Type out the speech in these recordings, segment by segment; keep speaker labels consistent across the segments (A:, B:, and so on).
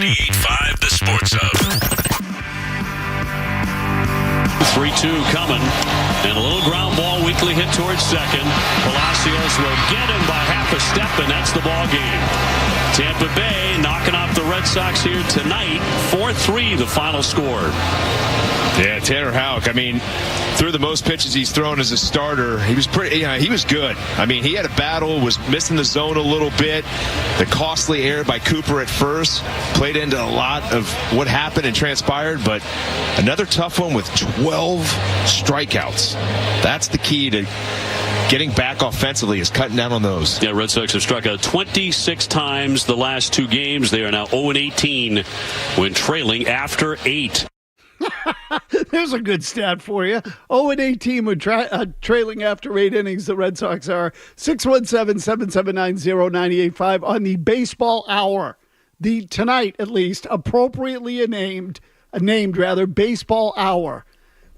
A: 98.5 The Sports Hub.
B: 3-2 coming, and a little ground ball weakly hit towards second. Palacios will get him by half a step, and that's the ball game. Tampa Bay knocking off the Red Sox here tonight. 4-3 the final score.
C: Yeah, Tanner Houck, I mean, through the most pitches he's thrown as a starter, he was he was good. I mean, he had a battle, was missing the zone a little bit. The costly error by Cooper at first played into a lot of what happened and transpired, but another tough one with 12 strikeouts. That's the key to getting back offensively, is cutting down on those.
B: Yeah, Red Sox have struck out 26 times the last two games. They are now 0-18 when trailing after 8.
D: There's a good stat for you. 0-18 with trailing after 8 innings. The Red Sox are 617-779-0985 on the Baseball Hour. The tonight, at least, appropriately named Baseball Hour.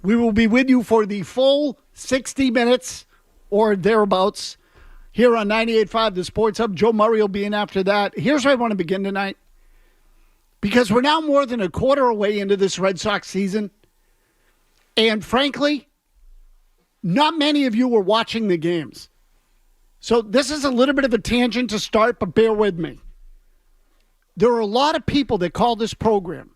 D: We will be with you for the full 60 minutes or thereabouts here on 98.5 The Sports Hub. Joe Murray will be in after that. Here's where I want to begin tonight. Because we're now more than a quarter away into this Red Sox season. And frankly, not many of you were watching the games. So this is a little bit of a tangent to start, but bear with me. There are a lot of people that call this program.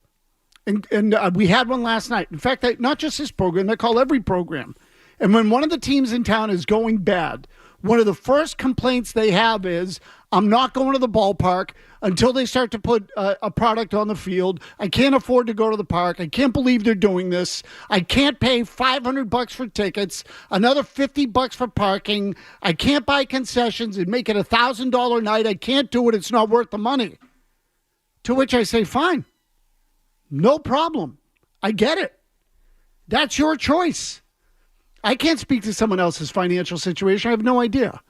D: And we had one last night. In fact, not just this program, they call every program. And when one of the teams in town is going bad, one of the first complaints they have is, I'm not going to the ballpark until they start to put a product on the field. I can't afford to go to the park. I can't believe they're doing this. I can't pay $500 for tickets, another $50 for parking. I can't buy concessions and make it $1,000 night. I can't do it. It's not worth the money. To which I say, fine. No problem. I get it. That's your choice. I can't speak to someone else's financial situation. I have no idea.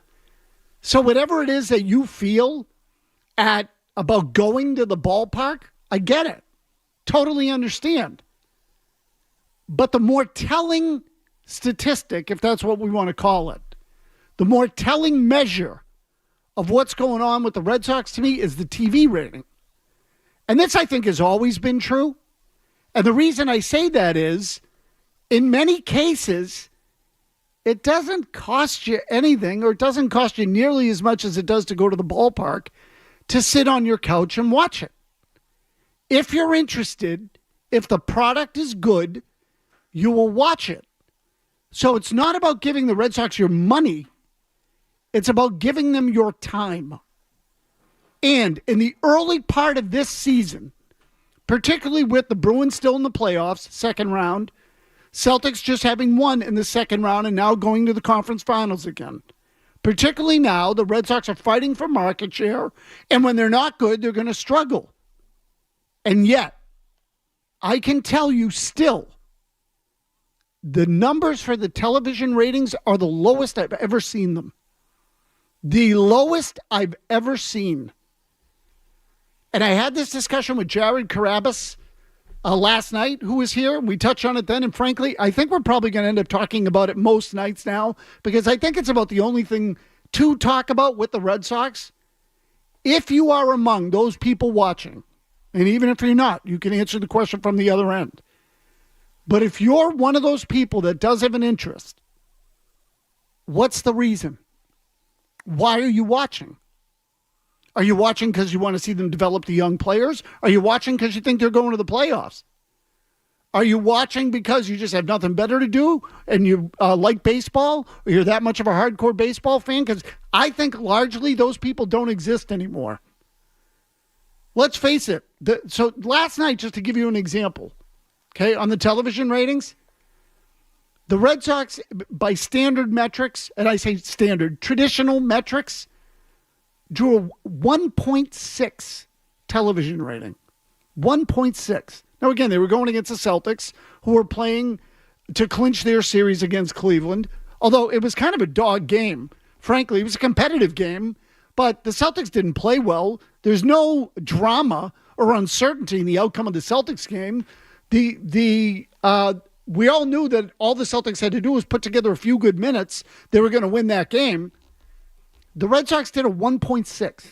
D: So whatever it is that you feel about going to the ballpark, I get it. Totally understand. But the more telling statistic, if that's what we want to call it, the more telling measure of what's going on with the Red Sox to me is the TV rating. And this, I think, has always been true. And the reason I say that is, in many cases, it doesn't cost you anything, or it doesn't cost you nearly as much as it does to go to the ballpark to sit on your couch and watch it. If you're interested, if the product is good, you will watch it. So it's not about giving the Red Sox your money. It's about giving them your time. And in the early part of this season, particularly with the Bruins still in the playoffs, second round, Celtics just having won in the second round and now going to the conference finals again. Particularly now, the Red Sox are fighting for market share, and when they're not good, they're going to struggle. And yet, I can tell you still, the numbers for the television ratings are the lowest I've ever seen them. The lowest I've ever seen. And I had this discussion with Jared Carabas last night, who was here. We touched on it then, and frankly, I think we're probably going to end up talking about it most nights now, because I think it's about the only thing to talk about with the Red Sox. If you are among those people watching, and even if you're not, you can answer the question from the other end. But if you're one of those people that does have an interest, what's the reason? Why are you watching? Are you watching because you want to see them develop the young players? Are you watching because you think they're going to the playoffs? Are you watching because you just have nothing better to do and you like baseball, or you're that much of a hardcore baseball fan? Because I think largely those people don't exist anymore. Let's face it. So last night, just to give you an example, okay, on the television ratings, the Red Sox, by standard metrics, and I say standard, traditional metrics, drew a 1.6 television rating. 1.6. Now, again, they were going against the Celtics, who were playing to clinch their series against Cleveland, although it was kind of a dog game. Frankly, it was a competitive game, but the Celtics didn't play well. There's no drama or uncertainty in the outcome of the Celtics game. We all knew that all the Celtics had to do was put together a few good minutes. They were going to win that game. The Red Sox did a 1.6.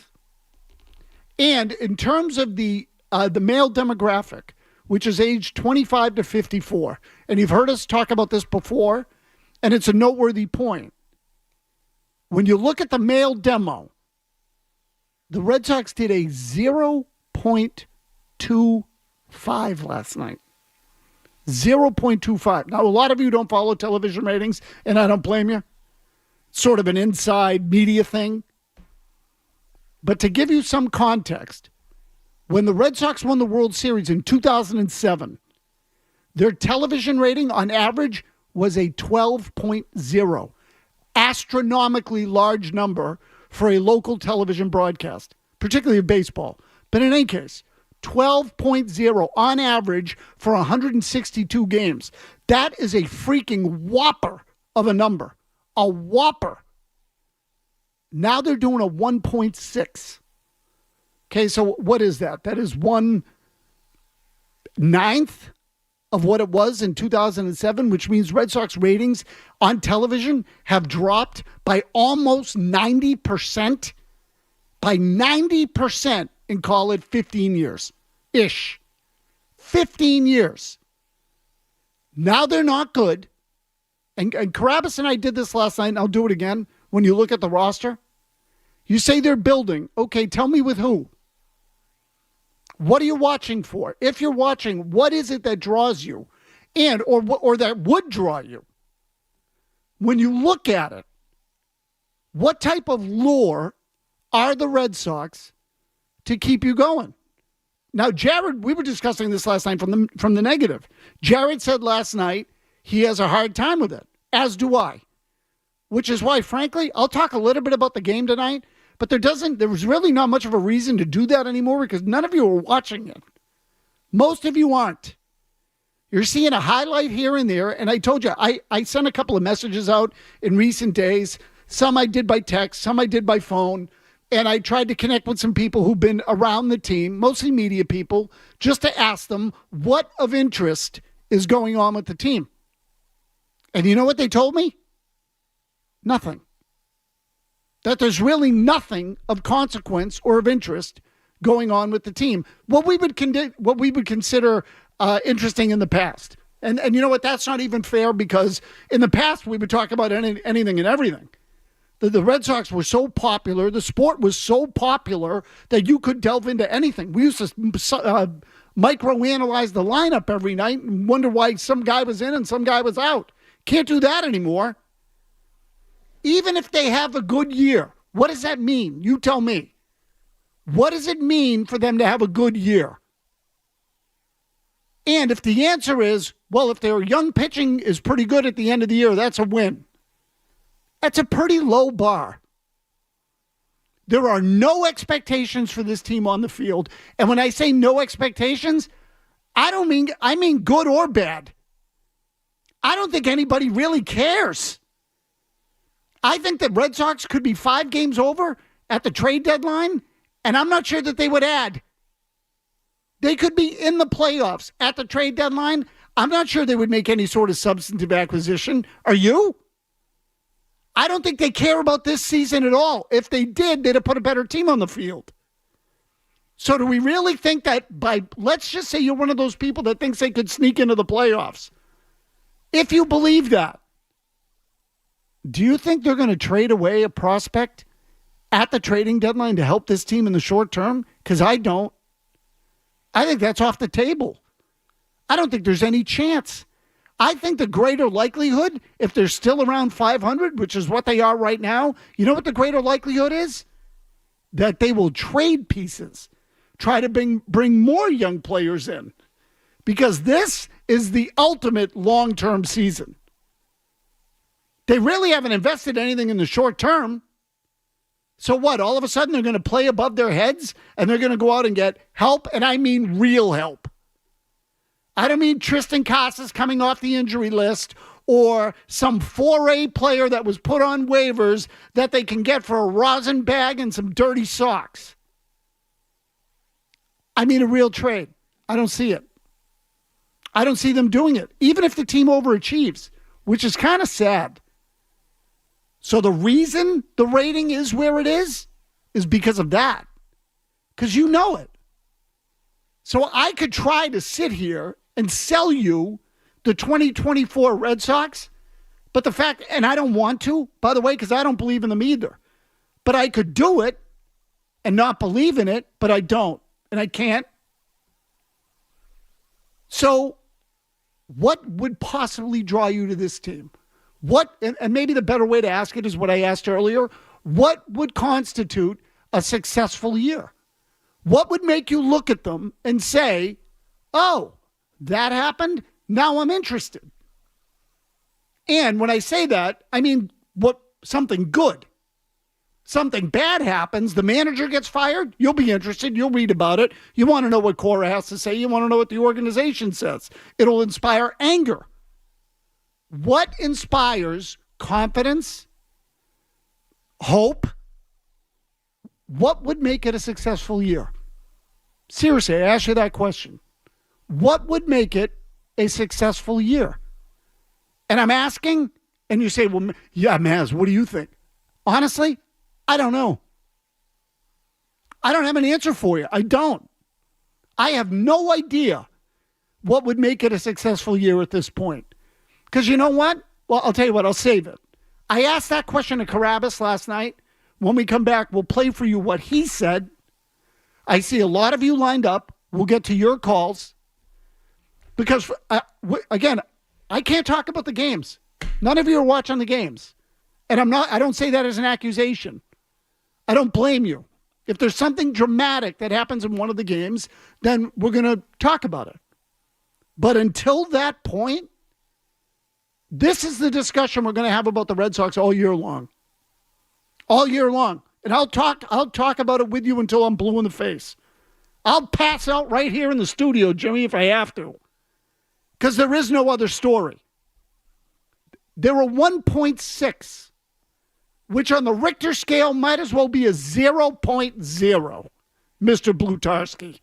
D: And in terms of the the male demographic, which is age 25 to 54. And you've heard us talk about this before, and it's a noteworthy point. When you look at the male demo, the Red Sox did a 0.25 last night. 0.25. Now, a lot of you don't follow television ratings, and I don't blame you. It's sort of an inside media thing. But to give you some context, when the Red Sox won the World Series in 2007, their television rating on average was a 12.0. Astronomically large number for a local television broadcast, particularly of baseball. But in any case, 12.0 on average for 162 games. That is a freaking whopper of a number. A whopper. Now they're doing a 1.6. Okay, so what is that? That is 1/9 of what it was in 2007, which means Red Sox ratings on television have dropped by almost 90%. By 90% in, call it, 15 years-ish. 15 years. Now they're not good. And Carabas and I did this last night, and I'll do it again. When you look at the roster, you say they're building. Okay, tell me with who? What are you watching for? If you're watching, what is it that draws you? And or that would draw you? When you look at it, what type of lure are the Red Sox to keep you going? Now, Jared, we were discussing this last night from the negative. Jared said last night he has a hard time with it, as do I. Which is why, frankly, I'll talk a little bit about the game tonight, but there was really not much of a reason to do that anymore because none of you are watching it. Most of you aren't. You're seeing a highlight here and there, and I told you, I sent a couple of messages out in recent days. Some I did by text, some I did by phone, and I tried to connect with some people who've been around the team, mostly media people, just to ask them what of interest is going on with the team. And you know what they told me? Nothing. That there's really nothing of consequence or of interest going on with the team. What we would consider interesting in the past. And you know what? That's not even fair because in the past we would talk about anything and everything. The Red Sox were so popular. The sport was so popular that you could delve into anything. We used to microanalyze the lineup every night and wonder why some guy was in and some guy was out. Can't do that anymore. Even if they have a good year, what does that mean? You tell me. What does it mean for them to have a good year? And if the answer is, well, if their young pitching is pretty good at the end of the year, that's a win. That's a pretty low bar. There are no expectations for this team on the field. And when I say no expectations, I mean good or bad. I don't think anybody really cares. I think that Red Sox could be 5 games over at the trade deadline, and I'm not sure that they would add. They could be in the playoffs at the trade deadline. I'm not sure they would make any sort of substantive acquisition. Are you? I don't think they care about this season at all. If they did, they'd have put a better team on the field. So do we really think that let's just say you're one of those people that thinks they could sneak into the playoffs. If you believe that, do you think they're going to trade away a prospect at the trading deadline to help this team in the short term? Because I don't. I think that's off the table. I don't think there's any chance. I think the greater likelihood, if they're still around 500, which is what they are right now, you know what the greater likelihood is? That they will trade pieces, try to bring more young players in. Because this is the ultimate long-term season. They really haven't invested anything in the short term. So what? All of a sudden they're going to play above their heads and they're going to go out and get help, and I mean real help. I don't mean Tristan Casas coming off the injury list or some 4A player that was put on waivers that they can get for a rosin bag and some dirty socks. I mean a real trade. I don't see it. I don't see them doing it, even if the team overachieves, which is kind of sad. So the reason the rating is where it is because of that. Because you know it. So I could try to sit here and sell you the 2024 Red Sox, but the fact, and I don't want to, by the way, because I don't believe in them either. But I could do it and not believe in it, but I don't, and I can't. So what would possibly draw you to this team? What, and maybe the better way to ask it is what I asked earlier. What would constitute a successful year? What would make you look at them and say, oh, that happened? Now I'm interested. And when I say that, I mean something good. Something bad happens, the manager gets fired, you'll be interested, you'll read about it. You want to know what Cora has to say, you want to know what the organization says. It'll inspire anger. What inspires confidence, hope? What would make it a successful year? Seriously, I ask you that question. What would make it a successful year? And I'm asking, and you say, well, yeah, Maz, what do you think? Honestly, I don't know. I don't have an answer for you. I don't. I have no idea what would make it a successful year at this point. Because you know what? Well, I'll tell you what, I'll save it. I asked that question to Carabas last night. When we come back, we'll play for you what he said. I see a lot of you lined up. We'll get to your calls. Because, again, I can't talk about the games. None of you are watching the games. And I don't say that as an accusation. I don't blame you. If there's something dramatic that happens in one of the games, then we're going to talk about it. But until that point, this is the discussion we're going to have about the Red Sox all year long. All year long. And I'll talk about it with you until I'm blue in the face. I'll pass out right here in the studio, Jimmy, if I have to. Because there is no other story. There are 1.6, which on the Richter scale might as well be a 0.0, Mr. Blutarski.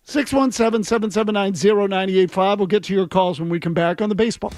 D: 617-779-0985. We'll get to your calls when we come back on the baseball.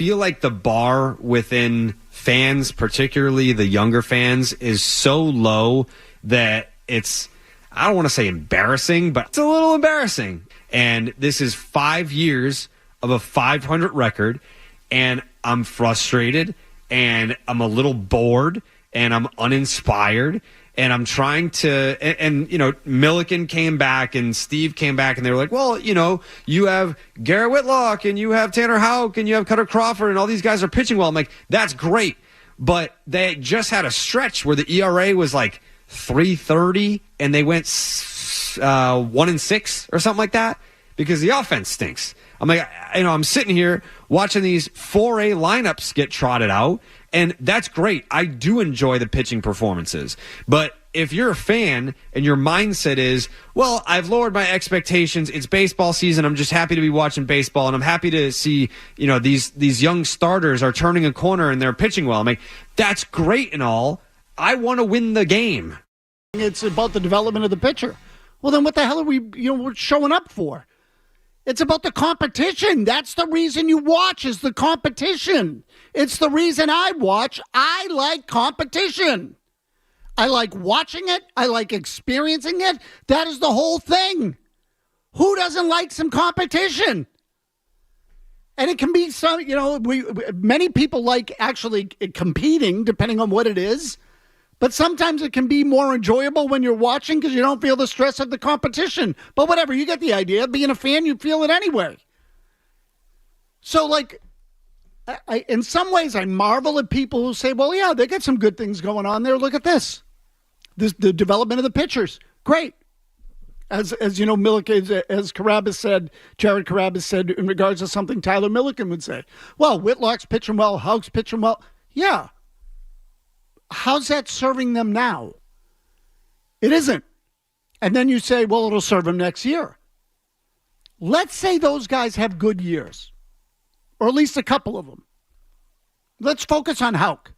E: feel like the bar within fans, particularly the younger fans, is so low that it's, I don't want to say embarrassing, but it's a little embarrassing. And this is 5 years of a 500 record, and I'm frustrated, and I'm a little bored, and I'm uninspired, and I'm trying to, and you know, Milliken came back and Steve came back and they were like, well, you know, you have Garrett Whitlock and you have Tanner Houck and you have Cutter Crawford and all these guys are pitching well. I'm like, that's great. But they just had a stretch where the ERA was like 3.30 and they went 1-6 or something like that because the offense stinks. I'm like, you know, I'm sitting here watching these 4A lineups get trotted out, and that's great. I do enjoy the pitching performances. But if you're a fan and your mindset is, well, I've lowered my expectations. It's baseball season. I'm just happy to be watching baseball, and I'm happy to see, you know, these young starters are turning a corner and they're pitching well. I'm like, that's great and all. I want to win the game.
D: It's about the development of the pitcher. Well, then what the hell are we're showing up for? It's about the competition. That's the reason you watch, is the competition. It's the reason I watch. I like competition. I like watching it. I like experiencing it. That is the whole thing. Who doesn't like some competition? And it can be some, you know, many people like actually competing, depending on what it is. But sometimes it can be more enjoyable when you're watching because you don't feel the stress of the competition. But whatever, you get the idea. Being a fan, you feel it anyway. So, like, in some ways, I marvel at people who say, well, yeah, they got some good things going on there. Look at this. The development of the pitchers. Great. As you know, Milliken, as Carabas said, Jared Carabas said, in regards to something Tyler Milliken would say. Well, Whitlock's pitching well. Houck's pitching well. Yeah. How's that serving them now? It isn't. And then you say, well, it'll serve them next year. Let's say those guys have good years, or at least a couple of them. Let's focus on Houck.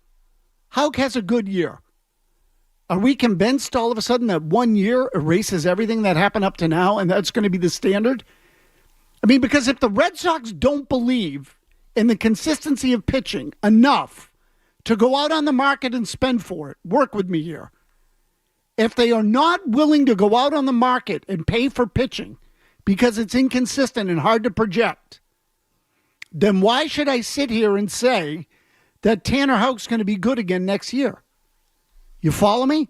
D: Houck has a good year. Are we convinced all of a sudden that 1 year erases everything that happened up to now and that's going to be the standard? I mean, because if the Red Sox don't believe in the consistency of pitching enough to go out on the market and spend for it, work with me here. If they are not willing to go out on the market and pay for pitching because it's inconsistent and hard to project, then why should I sit here and say that Tanner Houck's going to be good again next year? You follow me?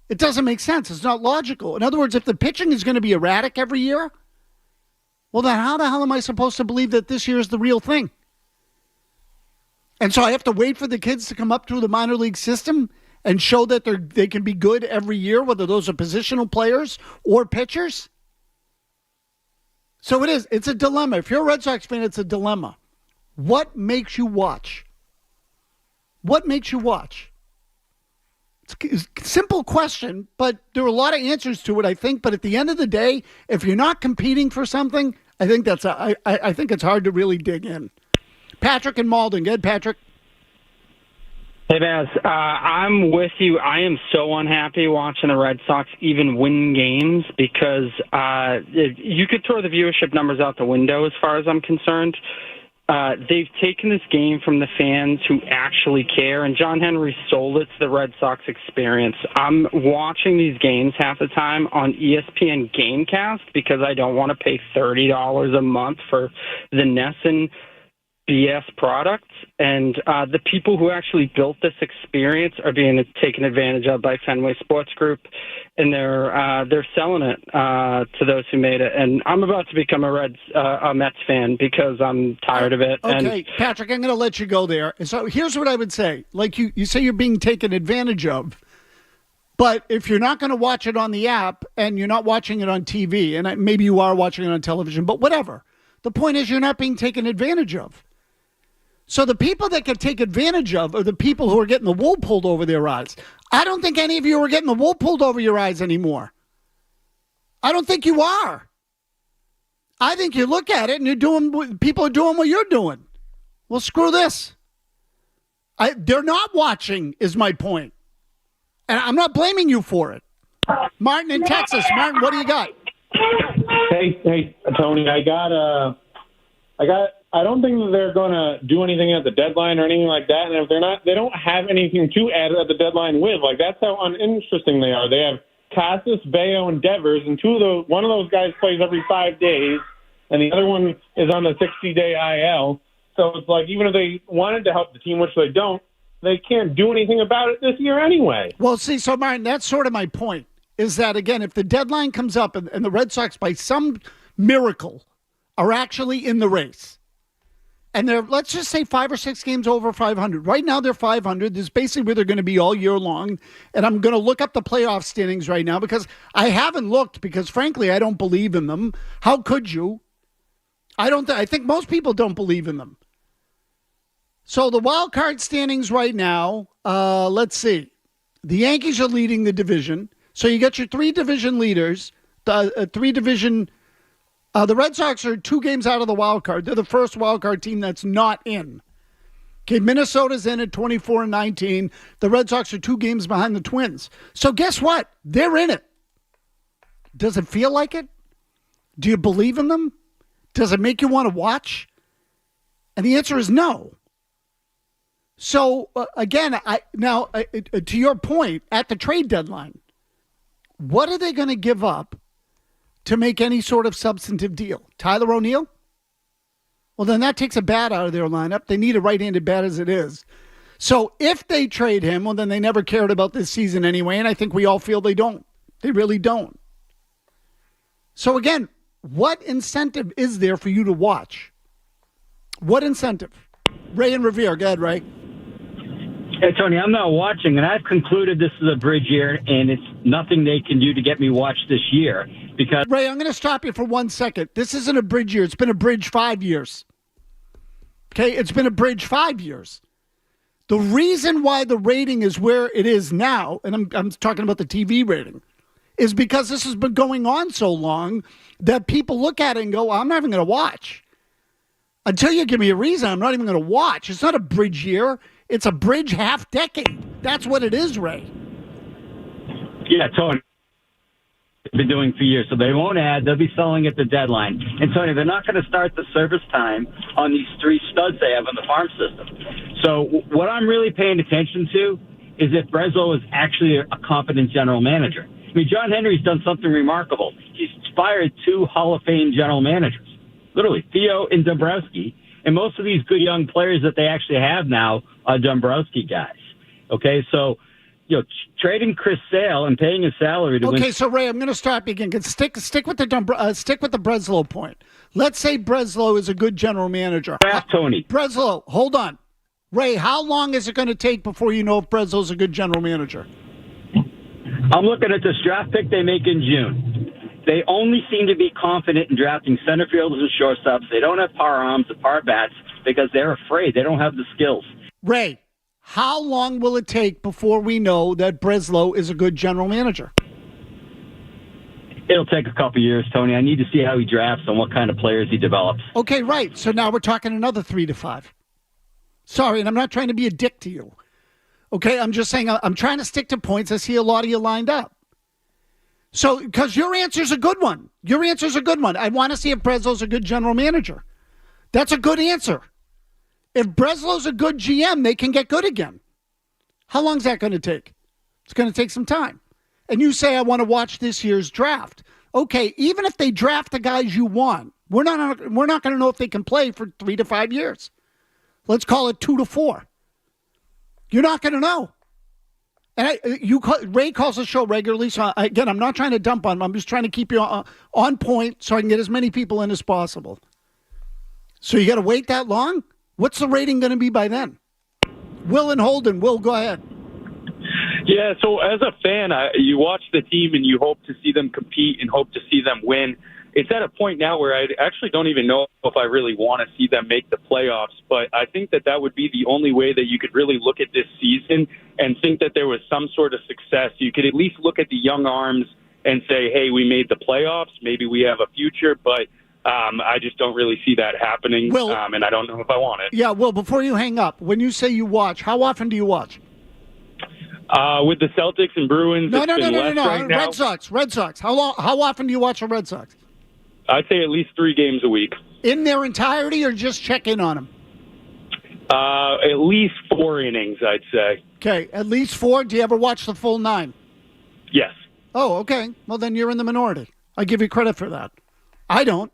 D: It doesn't make sense. It's not logical. In other words, if the pitching is going to be erratic every year, well, then how the hell am I supposed to believe that this year is the real thing? And so I have to wait for the kids to come up through the minor league system and show that they can be good every year, whether those are positional players or pitchers. So it is. It's a dilemma. If you're a Red Sox fan, it's a dilemma. What makes you watch? What makes you watch? It's a simple question, but there are a lot of answers to it, I think. But at the end of the day, if you're not competing for something, I think I think it's hard to really dig in. Patrick and Malden. Good, Patrick.
F: Hey, Baz. I'm with you. I am so unhappy watching the Red Sox even win games because you could throw the viewership numbers out the window as far as I'm concerned. They've taken this game from the fans who actually care, and John Henry sold it to the Red Sox experience. I'm watching these games half the time on ESPN Gamecast because I don't want to pay $30 a month for the NESN BS products, and the people who actually built this experience are being taken advantage of by Fenway Sports Group, and they're selling it to those who made it. And I'm about to become a Mets fan because I'm tired of it.
D: Okay, Patrick, I'm going to let you go there. So here's what I would say: like you say, you're being taken advantage of. But if you're not going to watch it on the app and you're not watching it on TV, and maybe you are watching it on television, but whatever. The point is you're not being taken advantage of. So the people that get take advantage of are the people who are getting the wool pulled over their eyes. I don't think any of you are getting the wool pulled over your eyes anymore. I don't think you are. I think you look at it and people are doing what you're doing. Well, screw this. They're not watching is my point. And I'm not blaming you for it. Martin in Texas. Martin, what do you got?
G: Hey, Tony. I got I don't think that they're going to do anything at the deadline or anything like that. And if they're not, they don't have anything to add at the deadline with. Like, that's how uninteresting they are. They have Casas, Bayo, and Devers, and one of those guys plays every 5 days, and the other one is on the 60-day IL. So it's like, even if they wanted to help the team, which they don't, they can't do anything about it this year anyway.
D: Well, see, so Martin, that's sort of my point, is that, again, if the deadline comes up and the Red Sox, by some miracle, are actually in the race, and they're, let's just say, 5 or 6 games over 500. Right now they're 500. This is basically where they're going to be all year long. And I'm going to look up the playoff standings right now because I haven't looked because, frankly, I don't believe in them. How could you? I think most people don't believe in them. So the wild card standings right now, let's see. The Yankees are leading the division. So you got your 3 division leaders, the Red Sox are 2 games out of the wild card. They're the first wild card team that's not in. Okay, Minnesota's in at 24-19. The Red Sox are 2 games behind the Twins. So guess what? They're in it. Does it feel like it? Do you believe in them? Does it make you want to watch? And the answer is no. So, again, to your point, at the trade deadline, what are they going to give up to make any sort of substantive deal? Tyler O'Neill? Well, then that takes a bat out of their lineup. They need a right-handed bat as it is. So if they trade him, well, then they never cared about this season anyway, and I think we all feel they don't. They really don't. So again, what incentive is there for you to watch? What incentive? Ray and Revere. Go ahead, Ray.
H: Hey, Tony, I'm not watching, and I've concluded this is a bridge year, and it's nothing they can do to get me watched this year. Because
D: Ray, I'm going to stop you for 1 second. This isn't a bridge year. It's been a bridge 5 years. Okay? It's been a bridge 5 years. The reason why the rating is where it is now, and I'm talking about the TV rating, is because this has been going on so long that people look at it and go, well, I'm not even going to watch. Until you give me a reason, I'm not even going to watch. It's not a bridge year. It's a bridge half decade. That's what it is, Ray.
H: Yeah, Tony. Been doing for years, so they won't add. They'll be selling at the deadline. And Tony, they're not going to start the service time on these 3 studs they have in the farm system. So what I'm really paying attention to is if Breslow is actually a competent general manager. I mean, John Henry's done something remarkable. He's fired 2 Hall of Fame general managers, literally Theo and Dombrowski. And most of these good young players that they actually have now are Dombrowski guys. Okay, so trading Chris Sale and paying his salary to win.
D: Okay, so Ray, I'm going to stop you again. Stick with the Breslow point. Let's say Breslow is a good general manager.
H: Tony.
D: Breslow, hold on. Ray, how long is it going to take before you know if Breslow's a good general manager?
H: I'm looking at this draft pick they make in June. They only seem to be confident in drafting center fielders and shortstops. They don't have power arms or power bats because they're afraid. They don't have the skills.
D: Ray, how long will it take before we know that Breslow is a good general manager?
H: It'll take a couple years, Tony. I need to see how he drafts and what kind of players he develops.
D: Okay, right. So now we're talking another 3 to 5. Sorry, and I'm not trying to be a dick to you. Okay, I'm just saying I'm trying to stick to points. I see a lot of you lined up. So, because your answer's a good one. Your answer's a good one. I want to see if Breslow's a good general manager. That's a good answer. If Breslow's a good GM, they can get good again. How long is that going to take? It's going to take some time. And you say, I want to watch this year's draft. Okay, even if they draft the guys you want, we're not going to know if they can play for 3 to 5 years. Let's call it 2 to 4. You're not going to know. And Ray calls the show regularly, so again, I'm not trying to dump on him. I'm just trying to keep you on point so I can get as many people in as possible. So you got to wait that long? What's the rating going to be by then? Will and Holden. Will, go ahead.
G: Yeah, so as a fan, you watch the team and you hope to see them compete and hope to see them win. It's at a point now where I actually don't even know if I really want to see them make the playoffs, but I think that would be the only way that you could really look at this season and think that there was some sort of success. You could at least look at the young arms and say, hey, we made the playoffs, maybe we have a future, but I just don't really see that happening,
D: Will,
G: and I don't know if I want it.
D: Yeah, Will, before you hang up, when you say you watch, how often do you watch?
G: With the Celtics and Bruins,
D: No.
G: Right now.
D: Red Sox. How often do you watch the Red Sox?
G: I'd say at least 3 games a week.
D: in their entirety, or just check in on them?
G: At least 4 innings, I'd say.
D: Okay, at least 4. Do you ever watch the full 9?
G: Yes.
D: Oh, okay. Well, then you're in the minority. I give you credit for that. I don't.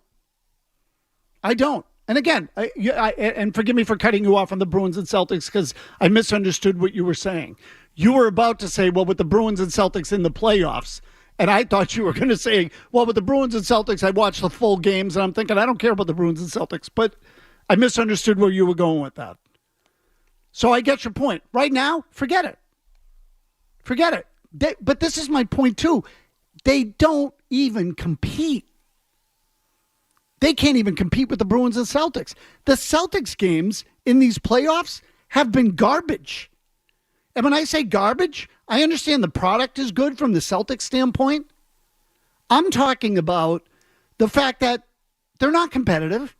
D: And again, and forgive me for cutting you off on the Bruins and Celtics because I misunderstood what you were saying. You were about to say, well, with the Bruins and Celtics in the playoffs, and I thought you were going to say, well, with the Bruins and Celtics, I watched the full games, and I'm thinking, I don't care about the Bruins and Celtics, but I misunderstood where you were going with that. So I get your point. Right now, forget it. Forget it. But this is my point, too. They don't even compete. They can't even compete with the Bruins and Celtics. The Celtics games in these playoffs have been garbage. And when I say garbage, I understand the product is good from the Celtics standpoint. I'm talking about the fact that they're not competitive.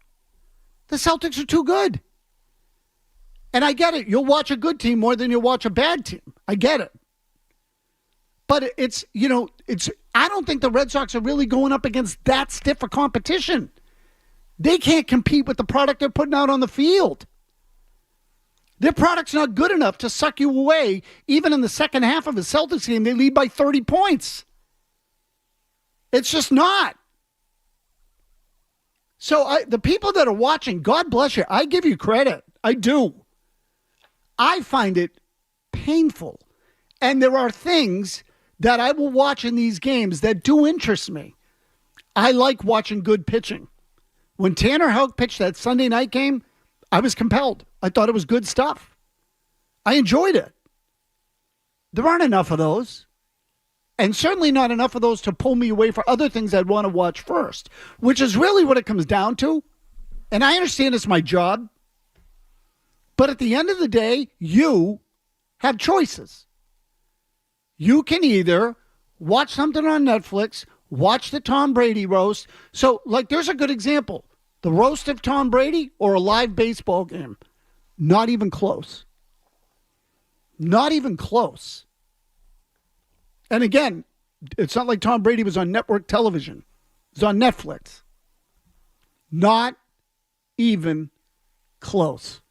D: The Celtics are too good. And I get it. You'll watch a good team more than you'll watch a bad team. I get it. But I don't think the Red Sox are really going up against that stiff a competition. They can't compete with the product they're putting out on the field. Their product's not good enough to suck you away. Even in the second half of a Celtics game, they lead by 30 points. It's just not. So the people that are watching, God bless you. I give you credit. I do. I find it painful. And there are things that I will watch in these games that do interest me. I like watching good pitching. When Tanner Houck pitched that Sunday night game, I was compelled. I thought it was good stuff. I enjoyed it. There aren't enough of those. And certainly not enough of those to pull me away for other things I'd want to watch first, which is really what it comes down to. And I understand it's my job. But at the end of the day, you have choices. You can either watch something on Netflix, watch the Tom Brady roast. So, there's a good example. The roast of Tom Brady or a live baseball game. Not even close. Not even close. And again, it's not like Tom Brady was on network television. It was on Netflix. Not even close.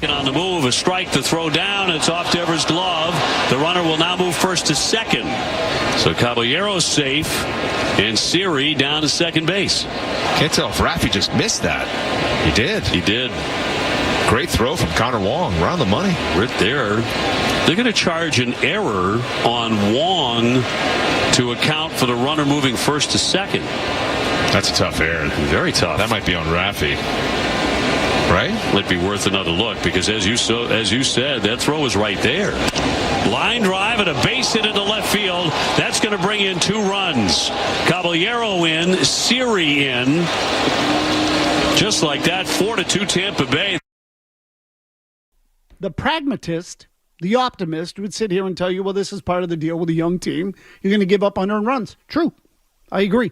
B: On the move, a strike to throw down. It's off Devers' glove. The runner will now move first to second. So Caballero's safe, and Siri down to second base.
C: Can't tell if Raffy just missed that. He did.
B: He did.
C: Great throw from Connor Wong. Around the money.
B: Right there. They're going to charge an error on Wong to account for the runner moving first to second.
C: That's a tough error.
B: Very tough.
C: That might be on Raffy. Right?
B: Might be worth another look because as you said, that throw was right there. Line drive and a base hit into left field. That's going to bring in 2 runs. Caballero in, Siri in. Just like that, 4-2 Tampa Bay.
D: The pragmatist, the optimist, would sit here and tell you, well, this is part of the deal with a young team. You're going to give up unearned runs. True. I agree.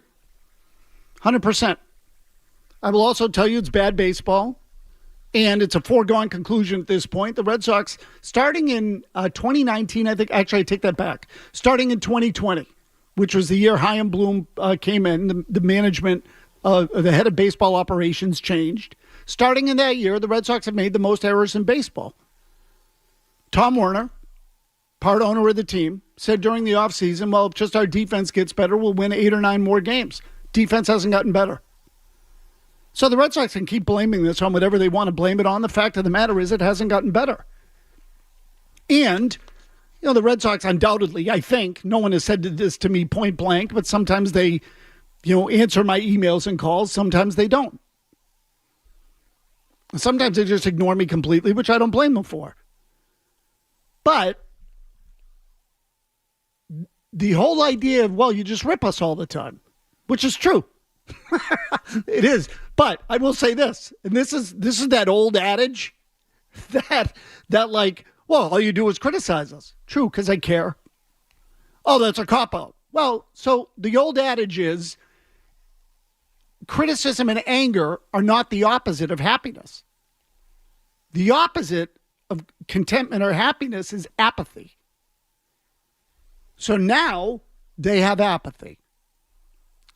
D: 100%. I will also tell you it's bad baseball. And it's a foregone conclusion at this point. The Red Sox, starting in 2019, I take that back. Starting in 2020, which was the year Chaim Bloom came in, the management, the head of baseball operations changed. Starting in that year, the Red Sox have made the most errors in baseball. Tom Werner, part owner of the team, said during the offseason, well, if just our defense gets better, we'll win 8 or 9 more games. Defense hasn't gotten better. So the Red Sox can keep blaming this on whatever they want to blame it on. The fact of the matter is it hasn't gotten better. And, the Red Sox undoubtedly, I think, no one has said this to me point blank, but sometimes they, answer my emails and calls. Sometimes they don't. Sometimes they just ignore me completely, which I don't blame them for. But the whole idea of, well, you just rip us all the time, which is true. It is. But I will say this, and this is that old adage that like, well, all you do is criticize us. True, because I care. Oh, that's a cop-out. Well, so the old adage is criticism and anger are not the opposite of happiness. The opposite of contentment or happiness is apathy. So now they have apathy.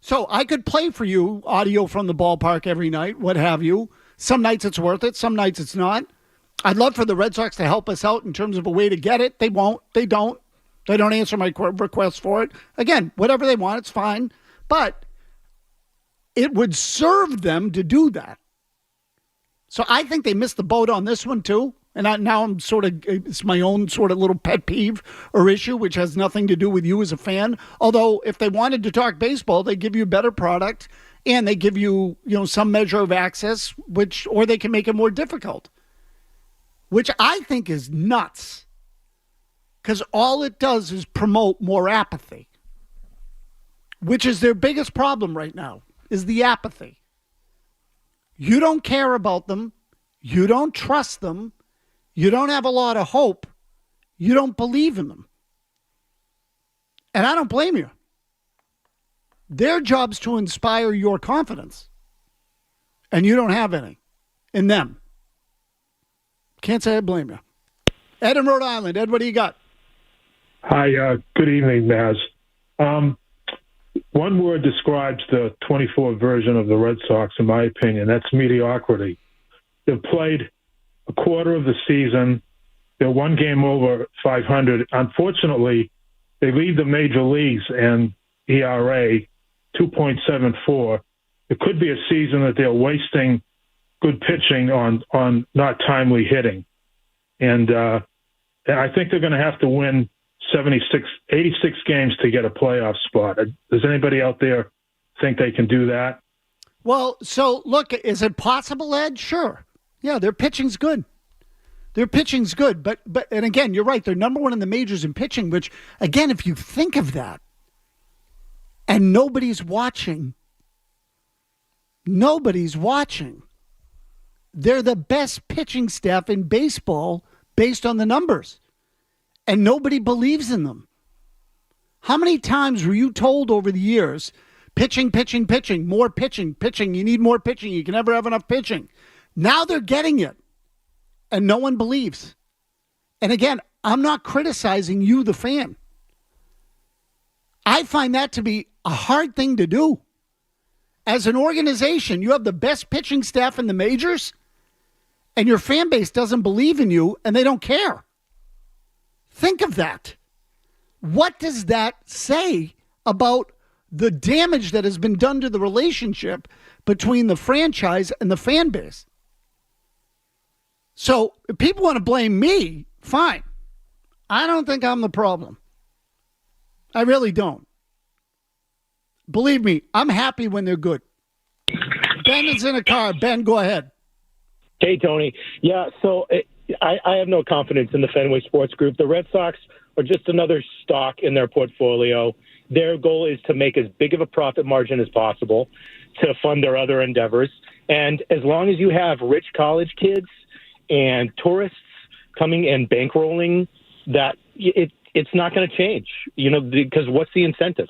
D: So I could play for you audio from the ballpark every night, what have you. Some nights it's worth it. Some nights it's not. I'd love for the Red Sox to help us out in terms of a way to get it. They won't. They don't. They don't answer my request for it. Again, whatever they want, it's fine. But it would serve them to do that. So I think they missed the boat on this one too. And now I'm it's my own sort of little pet peeve or issue, which has nothing to do with you as a fan. Although if they wanted to talk baseball, they give you a better product and they give you, some measure of access, or they can make it more difficult, which I think is nuts because all it does is promote more apathy, which is their biggest problem right now, is the apathy. You don't care about them. You don't trust them. You don't have a lot of hope. You don't believe in them. And I don't blame you. Their job's to inspire your confidence. And you don't have any in them. Can't say I blame you. Ed in Rhode Island. Ed, what do you got?
I: Hi, good evening, Maz. One word describes the 24 version of the Red Sox, in my opinion. That's mediocrity. They've played a quarter of the season. They're one game over 500. Unfortunately, they lead the major leagues in ERA 2.74. It could be a season that they're wasting good pitching on not timely hitting. And I think they're going to have to win 86 games to get a playoff spot. Does anybody out there think they can do that?
D: Well, so look, is it possible, Ed? Sure. Yeah, their pitching's good. Their pitching's good. But and again, you're right. They're number one in the majors in pitching, which, again, if you think of that, and nobody's watching, they're the best pitching staff in baseball based on the numbers. And nobody believes in them. How many times were you told over the years, pitching, more pitching, you need more pitching, you can never have enough pitching. Now they're getting it, and no one believes. And again, I'm not criticizing you, the fan. I find that to be a hard thing to do. As an organization, you have the best pitching staff in the majors, and your fan base doesn't believe in you and they don't care. Think of that. What does that say about the damage that has been done to the relationship between the franchise and the fan base? So if people want to blame me, fine. I don't think I'm the problem. I really don't. Believe me, I'm happy when they're good. Ben is in a car. Ben, go ahead.
J: Hey, Tony. Yeah, so I have no confidence in the Fenway Sports Group. The Red Sox are just another stock in their portfolio. Their goal is to make as big of a profit margin as possible to fund their other endeavors. And as long as you have rich college kids and tourists coming and bankrolling, that it's not going to change, because what's the incentive?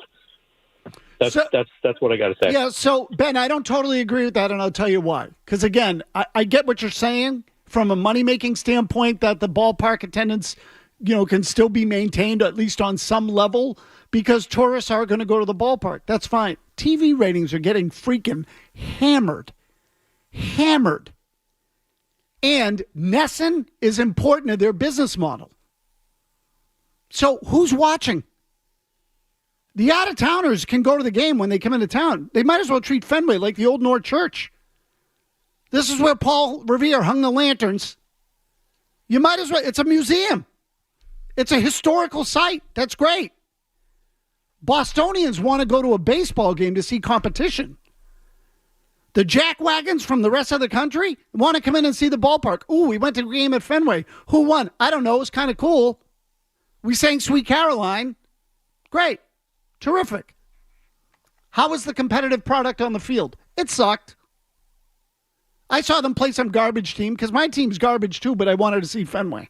J: That's what I got to say.
D: Yeah, so, Ben, I don't totally agree with that, and I'll tell you why. Because, again, I get what you're saying from a money-making standpoint, that the ballpark attendance, can still be maintained, at least on some level, because tourists are going to go to the ballpark. That's fine. TV ratings are getting freaking hammered. Hammered. And NESN is important to their business model. So who's watching? The out-of-towners can go to the game when they come into town. They might as well treat Fenway like the Old North Church. This is where Paul Revere hung the lanterns. You might as well. It's a museum. It's a historical site. That's great. Bostonians want to go to a baseball game to see competition. The jackwagons from the rest of the country want to come in and see the ballpark. Ooh, we went to a game at Fenway. Who won? I don't know. It was kind of cool. We sang Sweet Caroline. Great. Terrific. How was the competitive product on the field? It sucked. I saw them play some garbage team because my team's garbage too, but I wanted to see Fenway.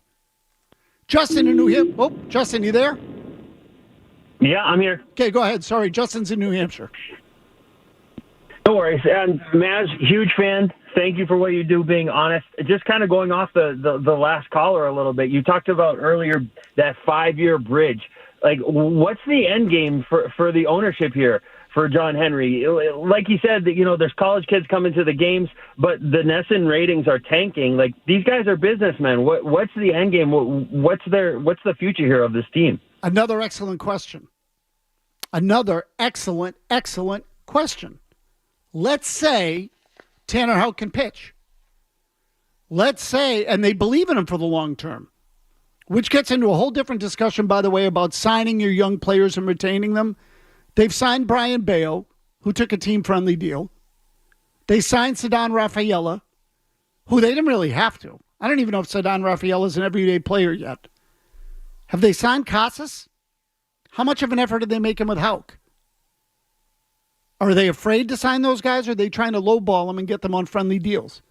D: Justin in New Hampshire. Oh, Justin, you there?
K: Yeah, I'm here.
D: Okay, go ahead. Sorry, Justin's in New Hampshire.
K: No worries. And Maz, huge fan. Thank you for what you do, being honest. Just kind of going off the last caller a little bit. You talked about earlier that 5-year bridge. Like, what's the end game for the ownership here for John Henry? Like you said, that there's college kids coming to the games, but the NESN ratings are tanking. Like, these guys are businessmen. What's the end game? What's the future here of this team?
D: Another excellent question. Another excellent question. Let's say Tanner Houck can pitch. Let's say, and they believe in him for the long term. Which gets into a whole different discussion, by the way, about signing your young players and retaining them. They've signed Brian Bayo, who took a team-friendly deal. They signed Ceddanne Rafaela, who they didn't really have to. I don't even know if Ceddanne Rafaela is an everyday player yet. Have they signed Casas? How much of an effort did they make him with Houck? Are they afraid to sign those guys, or are they trying to lowball them and get them on friendly deals?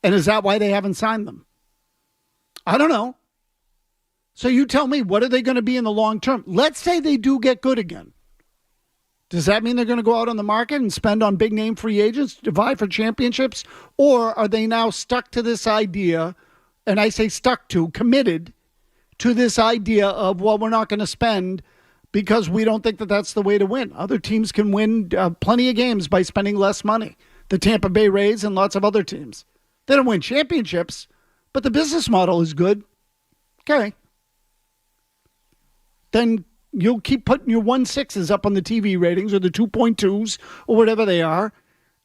D: And is that why they haven't signed them? I don't know. So you tell me, what are they going to be in the long term? Let's say they do get good again. Does that mean they're going to go out on the market and spend on big name free agents to vie for championships? Or are they now stuck to this idea, and I say stuck to, committed to this idea of, well, we're not going to spend because we don't think that that's the way to win. Other teams can win plenty of games by spending less money. The Tampa Bay Rays and lots of other teams. They don't win championships, but the business model is good. Okay. Then you'll keep putting your 1.6s up on the TV ratings or the 2.2s or whatever they are,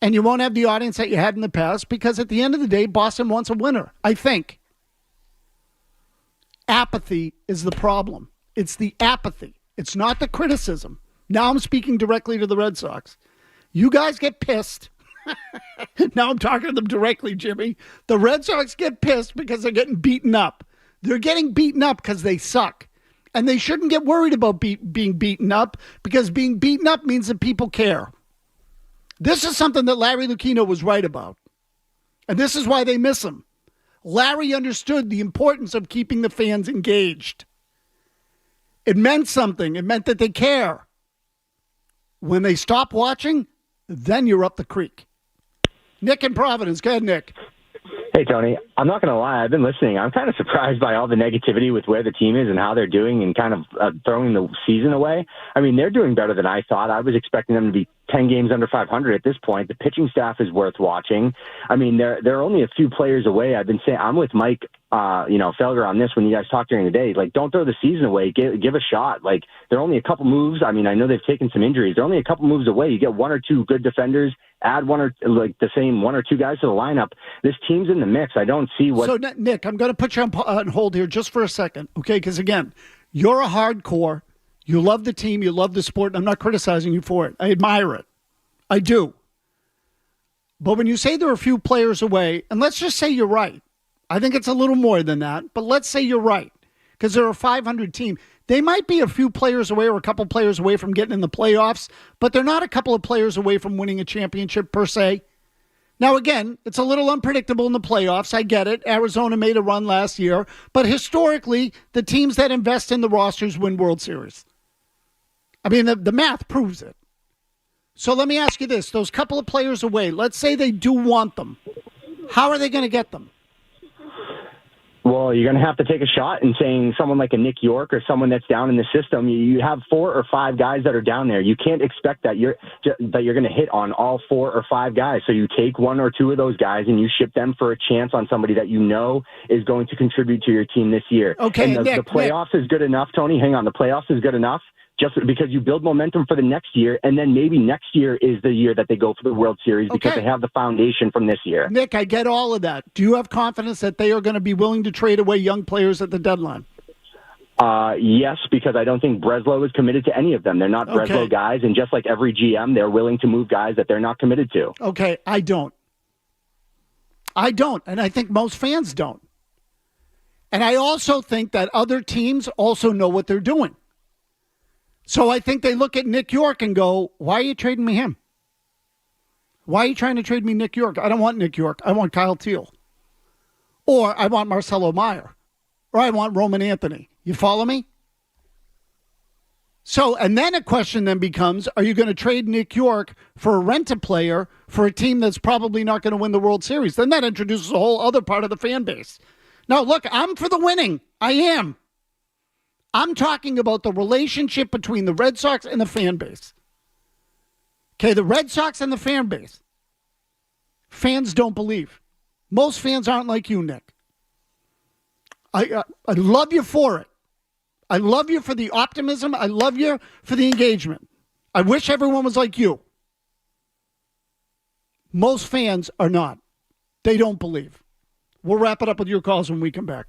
D: and you won't have the audience that you had in the past because at the end of the day, Boston wants a winner, I think. Apathy is the problem. It's the apathy. It's not the criticism. Now I'm speaking directly to the Red Sox. You guys get pissed. Now I'm talking to them directly, Jimmy. The Red Sox get pissed because they're getting beaten up. They're getting beaten up because they suck. And they shouldn't get worried about being beaten up because being beaten up means that people care. This is something that Larry Lucchino was right about. And this is why they miss him. Larry understood the importance of keeping the fans engaged. It meant something. It meant that they care. When they stop watching, then you're up the creek. Nick in Providence. Go ahead, Nick.
L: Hey, Hey, Tony, I'm not going to lie. I've been listening. I'm kind of surprised by all the negativity with where the team is and how they're doing and kind of throwing the season away. I mean, they're doing better than I thought. I was expecting them to be 10 games under 500 at this point. The pitching staff is worth watching. I mean, they're only a few players away. I've been saying, I'm with Mike, Felger on this when you guys talk during the day. Like, don't throw the season away. Give a shot. Like, they're only a couple moves. I mean, I know they've taken some injuries. They're only a couple moves away. You get one or two good defenders, add one or two guys to the lineup. This team's in the mix. I don't see what.
D: So, Nick, I'm going to put you on hold here just for a second, okay? Because, again, you're a hardcore. You love the team. You love the sport. And I'm not criticizing you for it. I admire it. I do. But when you say there are a few players away, and let's just say you're right. I think it's a little more than that, but let's say you're right. Because they're a 500 team. They might be a few players away or a couple players away from getting in the playoffs, but they're not a couple of players away from winning a championship per se. Now, again, it's a little unpredictable in the playoffs. I get it. Arizona made a run last year. But historically, the teams that invest in the rosters win World Series. I mean, the math proves it. So let me ask you this. Those couple of players away, let's say they do want them. How are they going to get them?
L: Well, you're going to have to take a shot in saying someone like a Nick York or someone that's down in the system. You have 4 or 5 guys that are down there. You can't expect that you're going to hit on all 4 or 5 guys. So you take 1 or 2 of those guys and you ship them for a chance on somebody that you know is going to contribute to your team this year.
D: Okay,
L: and the playoffs is good enough, Tony. Hang on. The playoffs is good enough. Just because you build momentum for the next year, and then maybe next year is the year that they go for the World Series because they have the foundation from this year.
D: Nick, I get all of that. Do you have confidence that they are going to be willing to trade away young players at the deadline?
L: Yes, because I don't think Breslow is committed to any of them. They're not Breslow guys, and just like every GM, they're willing to move guys that they're not committed to.
D: Okay, I don't, and I think most fans don't. And I also think that other teams also know what they're doing. So I think they look at Nick York and go, why are you trading me him? Why are you trying to trade me Nick York? I don't want Nick York. I want Kyle Teal. Or I want Marcelo Meyer. Or I want Roman Anthony. You follow me? So, and then a question then becomes, are you going to trade Nick York for a rent-a-player for a team that's probably not going to win the World Series? Then that introduces a whole other part of the fan base. Now, look, I'm for the winning. I am. I'm talking about the relationship between the Red Sox and the fan base. Okay, the Red Sox and the fan base. Fans don't believe. Most fans aren't like you, Nick. I love you for it. I love you for the optimism. I love you for the engagement. I wish everyone was like you. Most fans are not. They don't believe. We'll wrap it up with your calls when we come back.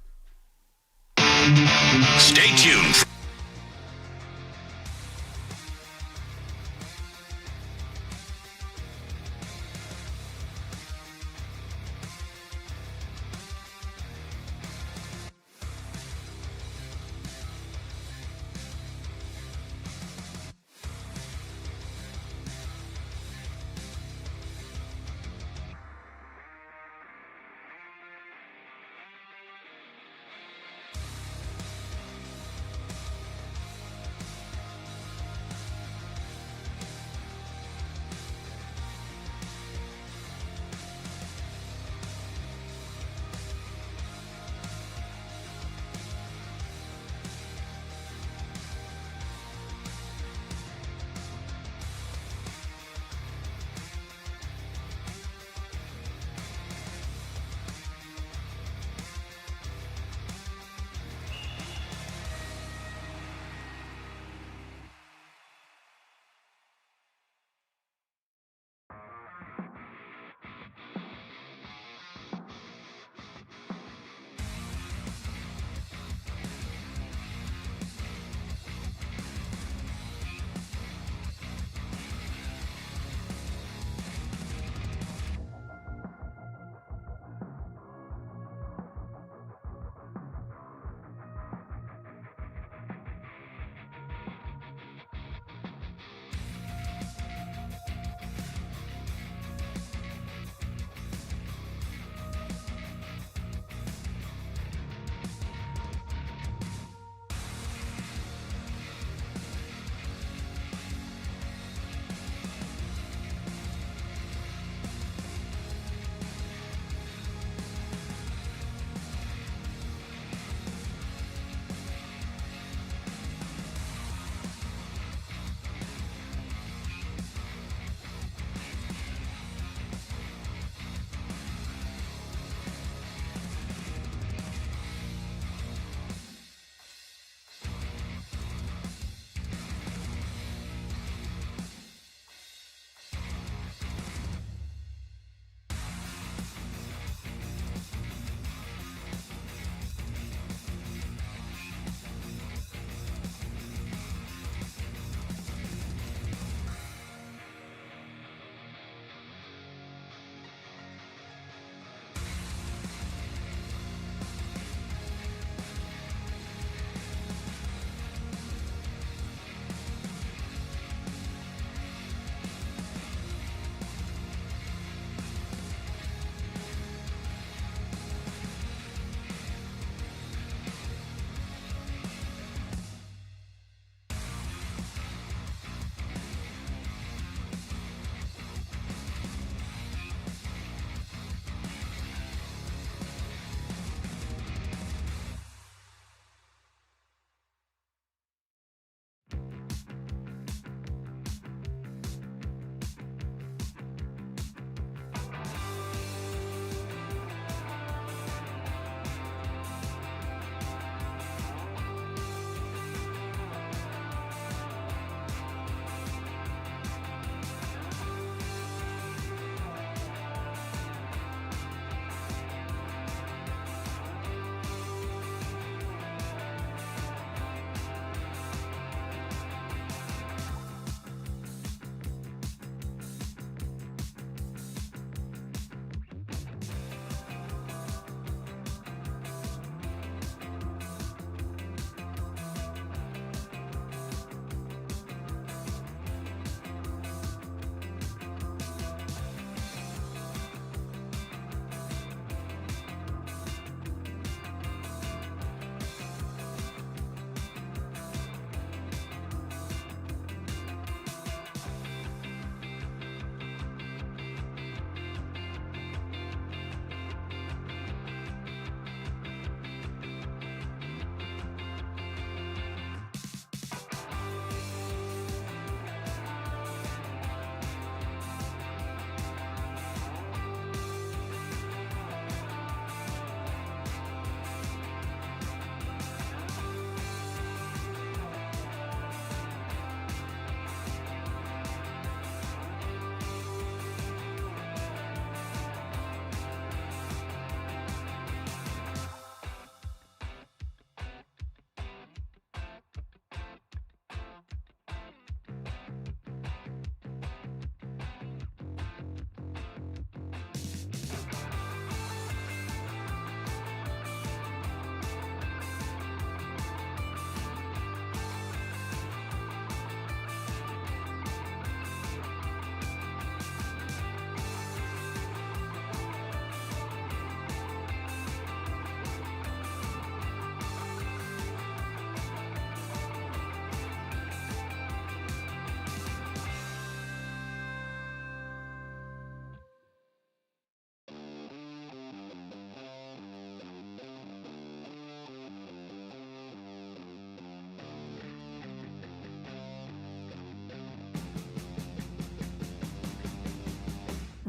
A: Stay tuned.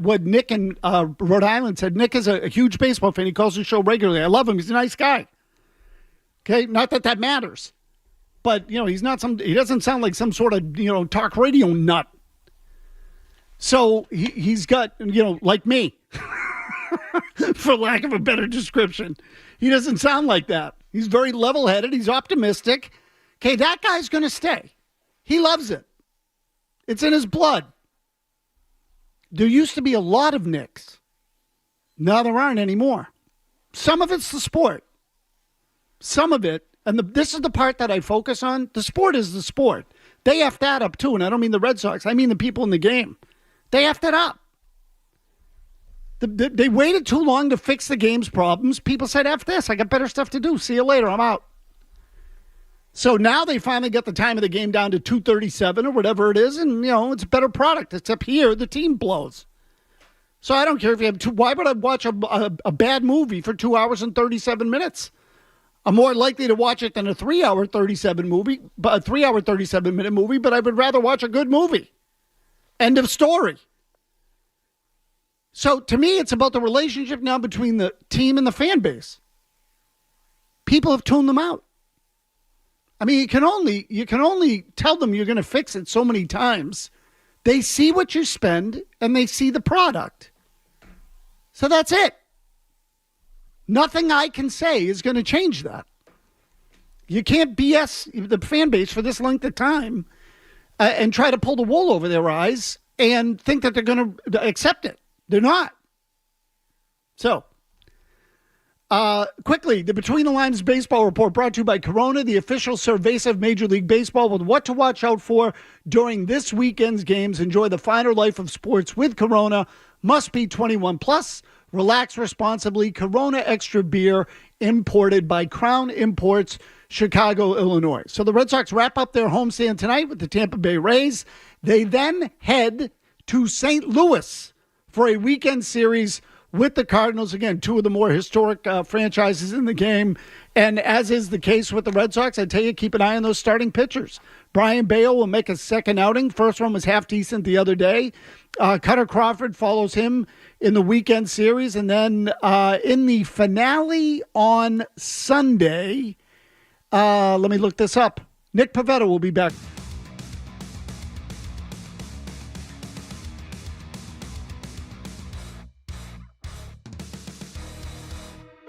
D: what Nick in Rhode Island said. Nick is a huge baseball fan. He calls the show regularly. I love him. He's a nice guy. Okay, not that that matters. But, he doesn't sound like some sort of, talk radio nut. So he's got, like me, for lack of a better description. He doesn't sound like that. He's very level-headed. He's optimistic. Okay, that guy's going to stay. He loves it. It's in his blood. There used to be a lot of Knicks. Now there aren't anymore. Some of it's the sport. Some of it, and this is the part that I focus on, the sport is the sport. They effed that up too, and I don't mean the Red Sox. I mean the people in the game. They effed it up. They waited too long to fix the game's problems. People said, F this, I got better stuff to do. See you later, I'm out. So now they finally get the time of the game down to 2:37 or whatever it is, and, it's a better product. Except here, the team blows. So I don't care if you have why would I watch a bad movie for 2 hours and 37 minutes? I'm more likely to watch it than a 3-hour 37-minute movie, but I would rather watch a good movie. End of story. So to me, it's about the relationship now between the team and the fan base. People have tuned them out. I mean, you can only tell them you're going to fix it so many times. They see what you spend and they see the product. So that's it. Nothing I can say is going to change that. You can't BS the fan base for this length of time and try to pull the wool over their eyes and think that they're going to accept it. They're not. So, quickly, the Between the Lines Baseball Report brought to you by Corona, the official cerveza of Major League Baseball, with what to watch out for during this weekend's games. Enjoy the finer life of sports with Corona. Must be 21 plus. Relax responsibly. Corona Extra Beer, imported by Crown Imports, Chicago, Illinois. So the Red Sox wrap up their homestand tonight with the Tampa Bay Rays. They then head to St. Louis for a weekend series with the Cardinals. Again, two of the more historic franchises in the game. And as is the case with the Red Sox, I tell you, keep an eye on those starting pitchers. Brian Bale will make a second outing. First one was half decent the other day. Cutter Crawford follows him in the weekend series. And then in the finale on Sunday, let me look this up. Nick Pivetta will be back.